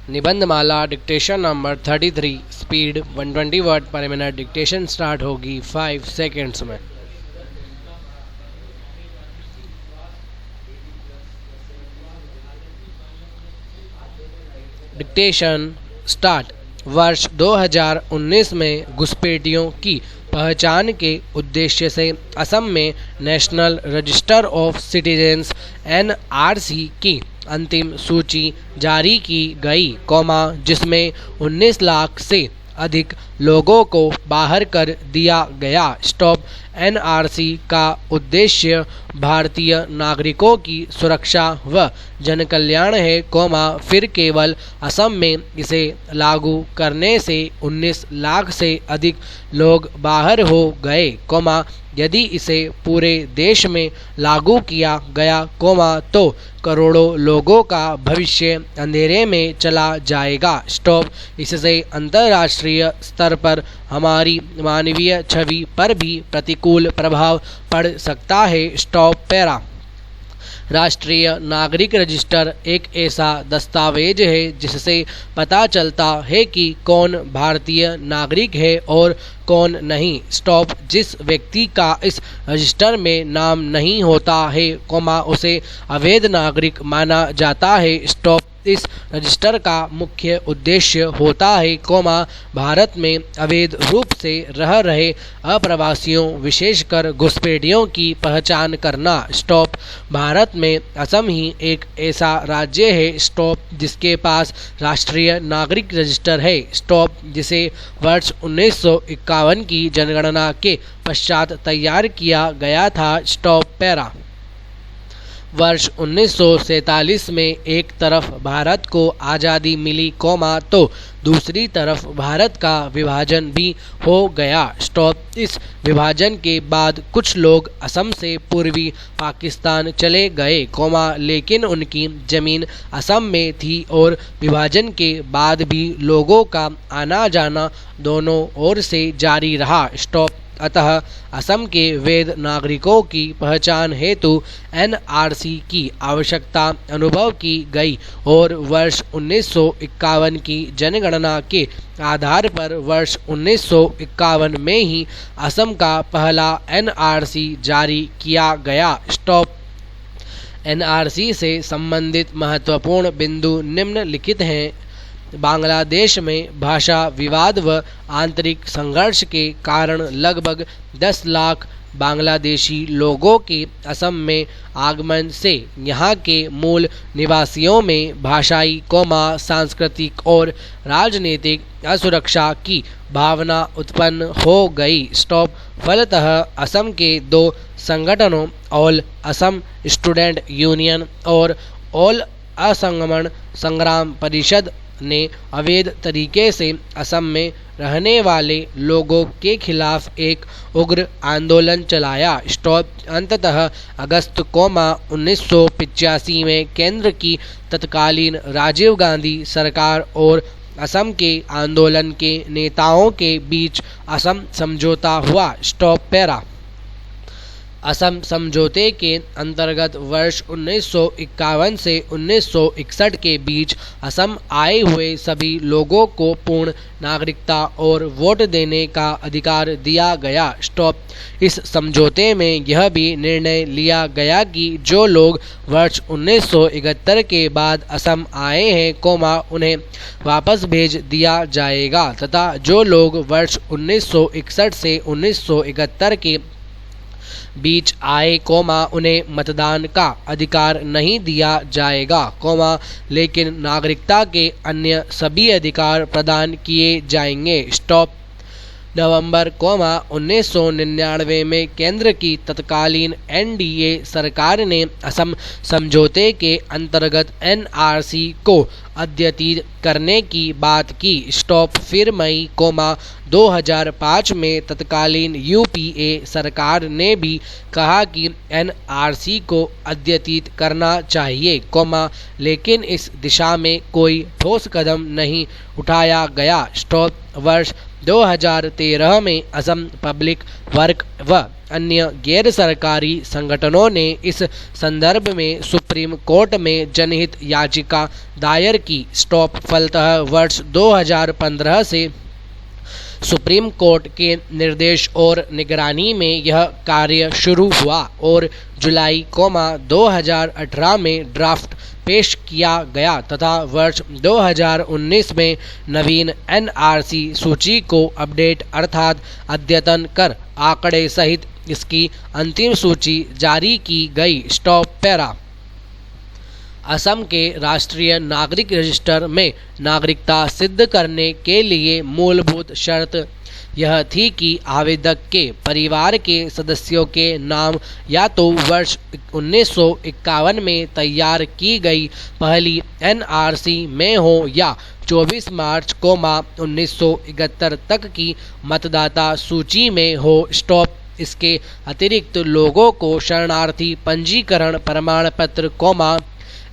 Nibandhmala dictation number 33, speed 120 word per minute. Dictation start होगी 5 seconds में। Dictation start. वर्ष 2019 में घुसपैठियों की पहचान के उद्देश्य से असम में national register of citizens (NRC) की अंतिम सूची जारी की गई, जिसमें 19 लाख से अधिक लोगों को बाहर कर दिया गया। स्टॉप। NRC का उद्देश्य भारतीय नागरिकों की सुरक्षा व जनकल्याण है, फिर केवल असम में इसे लागू करने से 19 लाख से अधिक लोग बाहर हो गए, यदि इसे पूरे देश में लागू किया गया, तो करोड़ों लोगों का भविष्य अंधेरे में चला जाएगा। स्टॉप। इससे अंतर्राष्ट्रीय स्तर पर हमारी मानवीय छवि पर भी प्रतिकूल प्रभाव पड़ सकता है। Stop para. राष्ट्रीय नागरिक रजिस्टर एक ऐसा दस्तावेज है जिससे पता चलता है कि कौन भारतीय नागरिक है और कौन नहीं। स्टॉप। जिस व्यक्ति का इस रजिस्टर में नाम नहीं होता है, उसे अवैध नागरिक माना जाता है। स्टॉप। इस रजिस्टर का मुख्य उद्देश्य होता है, भारत में अवैध रूप से रह रहे अप्रवासियों विशेषकर घुसपैठियों की पहचान करना। स्टॉप। भारत में असम ही एक ऐसा राज्य है, जिसके पास राष्ट्रीय नागरिक रजिस्टर है, जिसे वर्ष 1951 की जनगणना के पश्चात तैयार किया गया था। Stop para. वर्ष 1947 में एक तरफ भारत को आज़ादी मिली, तो दूसरी तरफ भारत का विभाजन भी हो गया। स्टॉप। इस विभाजन के बाद कुछ लोग असम से पूर्वी पाकिस्तान चले गए, लेकिन उनकी जमीन असम में थी और विभाजन के बाद भी लोगों का आना जाना दोनों ओर से जारी रहा। स्टॉप। अतः असम के वैध नागरिकों की पहचान हेतु NRC की आवश्यकता अनुभव की गई और वर्ष 1951 की जनगणना के आधार पर वर्ष 1951 में ही असम का पहला NRC जारी किया गया। स्टॉप। NRC से संबंधित महत्वपूर्ण बिंदु निम्नलिखित हैं। बांग्लादेश में भाषा विवाद व आंतरिक संघर्ष के कारण लगभग 10 लाख बांग्लादेशी लोगों के असम में आगमन से यहाँ के मूल निवासियों में भाषाई, सांस्कृतिक और राजनीतिक असुरक्षा की भावना उत्पन्न हो गई। स्टॉप। फलतः असम के 2 संगठनों, ऑल असम स्टूडेंट यूनियन और ऑल असंगमण संग्राम परिषद, ने अवैध तरीके से असम में रहने वाले लोगों के खिलाफ एक उग्र आंदोलन चलाया। स्टॉप। अंततः अगस्त 1985 में केंद्र की तत्कालीन राजीव गांधी सरकार और असम के आंदोलन के नेताओं के बीच असम समझौता हुआ। Stop para. असम समझौते के अंतर्गत वर्ष 1951 से 1961 के बीच असम आए हुए सभी लोगों को पूर्ण नागरिकता और वोट देने का अधिकार दिया गया। स्टॉप। इस समझौते में यह भी निर्णय लिया गया कि जो लोग वर्ष 1971 के बाद असम आए हैं, उन्हें वापस भेज दिया जाएगा तथा जो लोग वर्ष 1961 से 1971 के बीच आए, उन्हें मतदान का अधिकार नहीं दिया जाएगा, लेकिन नागरिकता के अन्य सभी अधिकार प्रदान किए जाएंगे। स्टॉप। नवंबर 1999 में केंद्र की तत्कालीन NDA सरकार ने असम समझौते के अंतर्गत NRC को अद्यतित करने की बात की। स्टॉप। फिर मई 2005 में तत्कालीन UPA सरकार ने भी कहा कि NRC को अद्यतित करना चाहिए, लेकिन इस दिशा में कोई ठोस कदम नहीं उठाया गया। स्टॉप। वर्ष 2013 में असम पब्लिक वर्क व अन्य गैर सरकारी संगठनों ने इस संदर्भ में सुप्रीम कोर्ट में जनहित याचिका दायर की। स्टॉप फलतः वर्ष 2015 से सुप्रीम कोर्ट के निर्देश और निगरानी में यह कार्य शुरू हुआ और जुलाई 2018 में ड्राफ्ट पेश किया गया तथा वर्ष 2019 में नवीन एनआरसी सूची को अपडेट अर्थात अद्यतन कर आंकड़े सहित इसकी अंतिम सूची जारी की गई। Stop para. असम के राष्ट्रीय नागरिक रजिस्टर में नागरिकता सिद्ध करने के लिए मूलभूत शर्त यह थी कि आवेदक के परिवार के सदस्यों के नाम या तो वर्ष 1951 में तैयार की गई पहली एनआरसी में हो या 24 मार्च 1971 तक की मतदाता सूची में हो। स्टॉप। इसके अतिरिक्त लोगों को शरणार्थी पंजीकरण प्रमाण पत्र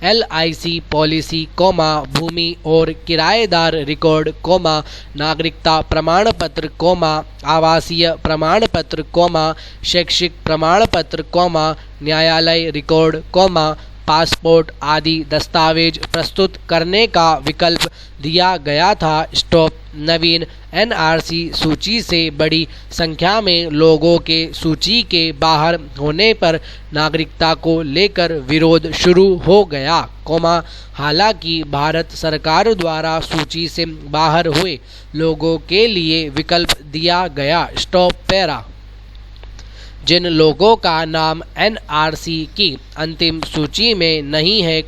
LIC पॉलिसी भूमि और किराएदार रिकॉर्ड नागरिकता प्रमाण पत्र आवासीय प्रमाण पत्र शैक्षिक प्रमाण पत्र न्यायालय रिकॉर्ड पासपोर्ट आदि दस्तावेज प्रस्तुत करने का विकल्प दिया गया था। स्टॉप। नवीन एनआरसी सूची से बड़ी संख्या में लोगों के सूची के बाहर होने पर नागरिकता को लेकर विरोध शुरू हो गया, हालांकि भारत सरकार द्वारा सूची से बाहर हुए लोगों के लिए विकल्प दिया गया। Stop para. जिन लोगों का नाम एनआरसी की अंतिम सूची में नहीं है,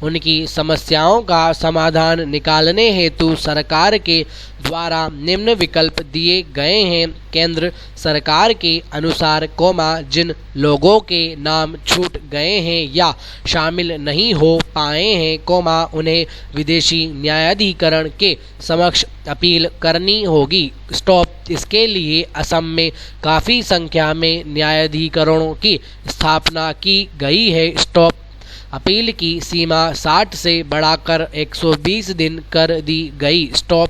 उनकी समस्याओं का समाधान निकालने हेतु सरकार के द्वारा निम्न विकल्प दिए गए हैं। केंद्र सरकार के अनुसार, जिन लोगों के नाम छूट गए हैं या शामिल नहीं हो पाए हैं, उन्हें विदेशी न्यायाधिकरण के समक्ष अपील करनी होगी। स्टॉप। इसके लिए असम में काफ़ी संख्या में न्यायाधिकरणों की स्थापना की गई है। स्टॉप। अपील की सीमा 60 से बढ़ाकर 120 दिन कर दी गई। स्टॉप।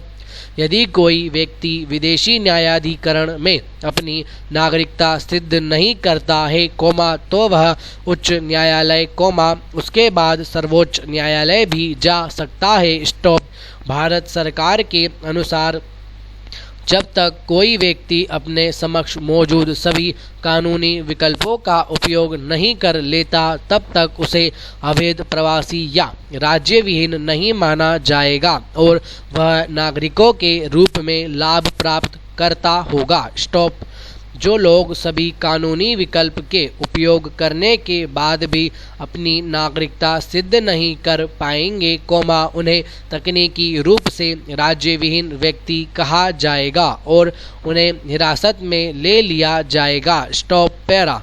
यदि कोई व्यक्ति विदेशी न्यायाधिकरण में अपनी नागरिकता सिद्ध नहीं करता है, तो वह उच्च न्यायालय, उसके बाद सर्वोच्च न्यायालय भी जा सकता है। स्टॉप। भारत सरकार के अनुसार, जब तक कोई व्यक्ति अपने समक्ष मौजूद सभी कानूनी विकल्पों का उपयोग नहीं कर लेता, तब तक उसे अवैध प्रवासी या राज्य विहीन नहीं माना जाएगा और वह नागरिकों के रूप में लाभ प्राप्त करता होगा। स्टॉप। जो लोग सभी कानूनी विकल्प के उपयोग करने के बाद भी अपनी नागरिकता सिद्ध नहीं कर पाएंगे, उन्हें तकनीकी रूप से राज्य विहीन व्यक्ति कहा जाएगा और उन्हें हिरासत में ले लिया जाएगा। Stop para.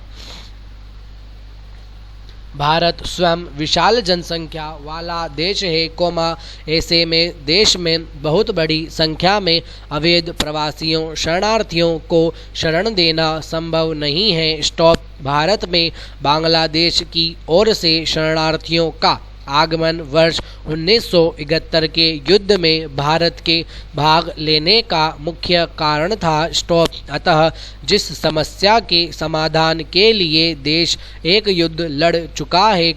भारत स्वयं विशाल जनसंख्या वाला देश है, ऐसे में देश में बहुत बड़ी संख्या में अवैध प्रवासियों शरणार्थियों को शरण देना संभव नहीं है। स्टॉप। भारत में बांग्लादेश की ओर से शरणार्थियों का आगमन वर्ष 1971 के युद्ध में भारत के भाग लेने का मुख्य कारण था। स्टॉप। अतः जिस समस्या के समाधान के लिए देश एक युद्ध लड़ चुका है,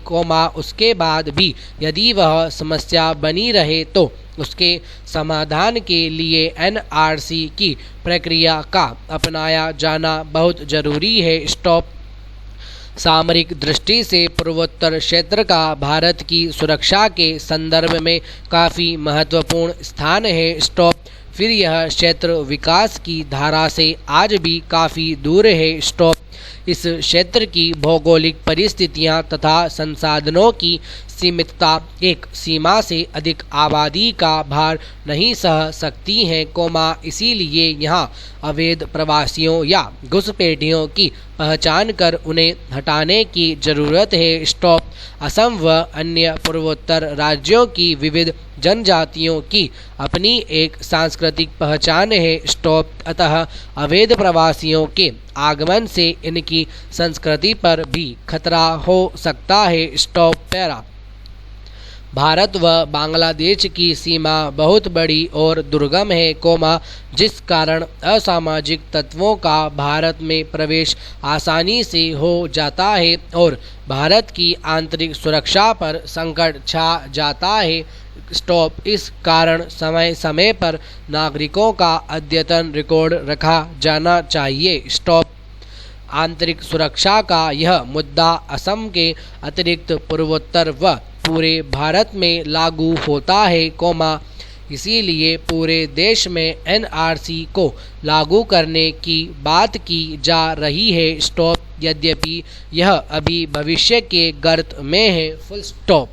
उसके बाद भी यदि वह समस्या बनी रहे तो उसके समाधान के लिए एनआरसी की प्रक्रिया का अपनाया जाना बहुत जरूरी है। स्टॉप। सामरिक दृष्टि से पूर्वोत्तर क्षेत्र का भारत की सुरक्षा के संदर्भ में काफ़ी महत्वपूर्ण स्थान है। स्टॉप। फिर यह क्षेत्र विकास की धारा से आज भी काफ़ी दूर है। स्टॉप। इस क्षेत्र की भौगोलिक परिस्थितियां तथा संसाधनों की सीमितता एक सीमा से अधिक आबादी का भार नहीं सह सकती हैं, इसीलिए यहाँ अवैध प्रवासियों या घुसपैठियों की पहचान कर उन्हें हटाने की ज़रूरत है। स्टॉप। असम व अन्य पूर्वोत्तर राज्यों की विविध जनजातियों की अपनी एक सांस्कृतिक पहचान है। स्टॉप। अतः अवैध प्रवासियों के आगमन से इनकी संस्कृति पर भी खतरा हो सकता है। Stop para. भारत व बांग्लादेश की सीमा बहुत बड़ी और दुर्गम है, जिस कारण असामाजिक तत्वों का भारत में प्रवेश आसानी से हो जाता है और भारत की आंतरिक सुरक्षा पर संकट छा जाता है। स्टॉप। इस कारण समय समय पर नागरिकों का अद्यतन रिकॉर्ड रखा जाना चाहिए। स्टॉप। आंतरिक सुरक्षा का यह मुद्दा असम के अतिरिक्त पूर्वोत्तर व पूरे भारत में लागू होता है, इसीलिए पूरे देश में एनआरसी को लागू करने की बात की जा रही है। स्टॉप। यद्यपि यह अभी भविष्य के गर्त में है। Full stop.